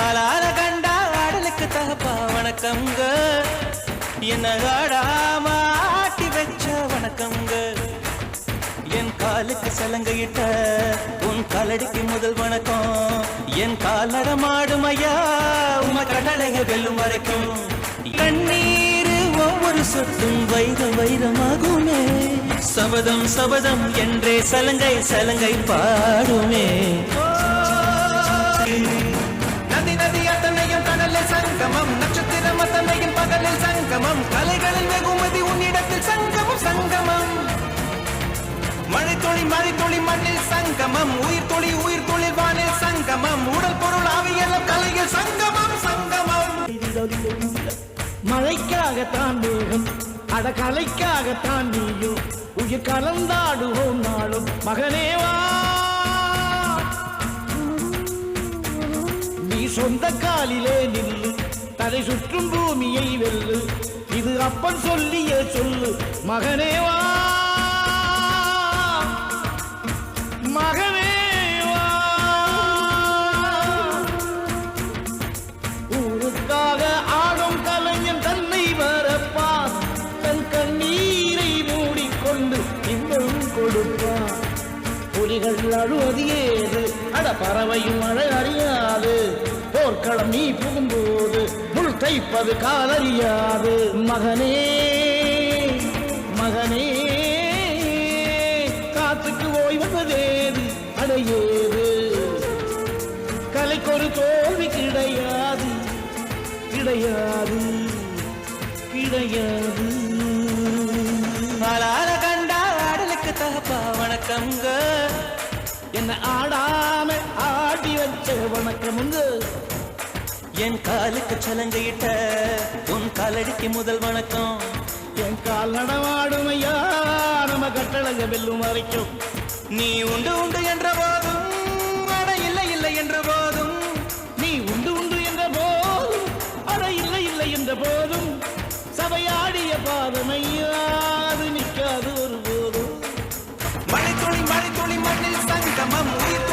ஆளால கண்டா ஆடலுக்கு தகப்பா வணக்கம்ங்க, என்ன ஆடாம ஆட்டி வச்ச வணக்கம்ங்க. என் காலுக்கு சலங்கையிட்ட உன் காலடிக்கு முதல் வணக்கம். என் கால் நடமாடும் ஐயா உம கடலைய வெல்லும் வரைக்கும். கண்ணீர் ஒவ்வொரு சொட்டும் வைரம் வைரமாகுமே, சபதம் சபதம் என்றே சலங்கை சலங்கை பாடுமே. நதி நதி அத்தனையும் கடலில் சங்கமம், நட்சத்திரம் அத்தனையும் பகலில் சங்கமம், கலைகளில் வெகுமதி உன்னிடத்தில் சங்கமம் சங்கமம். மழை துளி மண்ணில் சங்கமம், உயிர் துளி வானில் சங்கமம், உடல் பொருள் ஆவியெல்லாம் கலையில் சங்கமம் சங்கமம். மழைக்காகத்தான் மேகம், அட கலைக்காகத்தான் நீயும், உயிர் கலந்தாடுவோம் நாளும் மகனேவா. நீ சொந்த காலிலே நில்லு, தலை சுற்றும் பூமியை வெல்லு, இது அப்பன் சொல்லிய சொல்லு மகனேவா மகனேவா. ஊருக்காக ஆடும் கலைஞன் தன்னை வரப்பான், தன் கண்ணீரை மூடிக்கொண்டு இன்னும் கொடுப்பான். புலிகள் அழுவது ஏது, அட பறவையும் மழை அறியாது, போர்க்களம் நீ புகும்போது முள் தைப்பது காலறியாது. மகனே மகனே காத்துக்கு ஓய்வதேது அடையேது, கலைக்கொரு தோல்வி கிடையாது கிடையாது கிடையாது. ஆளால கண்டா ஆடலுக்கு தகப்பா வணக்கம்ங்க, என்ன ஆடாம ஆடி வச்ச வணக்கமுங்க. என் காலுக்கு சலங்கையிட்ட உன் காலடிக்கு முதல் வணக்கம். என் கால் நடமாடுமையா நம்ம கட்டளங்க வெல்லும் வரைக்கும். நீ உண்டு உண்டு என்ற போதும், அட இல்லை இல்லை என்ற போதும், நீ உண்டு உண்டு என்ற போதும், அட இல்லை இல்லை என்ற போதும், சபையாடிய பாதமையா அது நிற்காது ஒரு போதும். மழை துளி மண்ணில் சங்கமம், உயிர்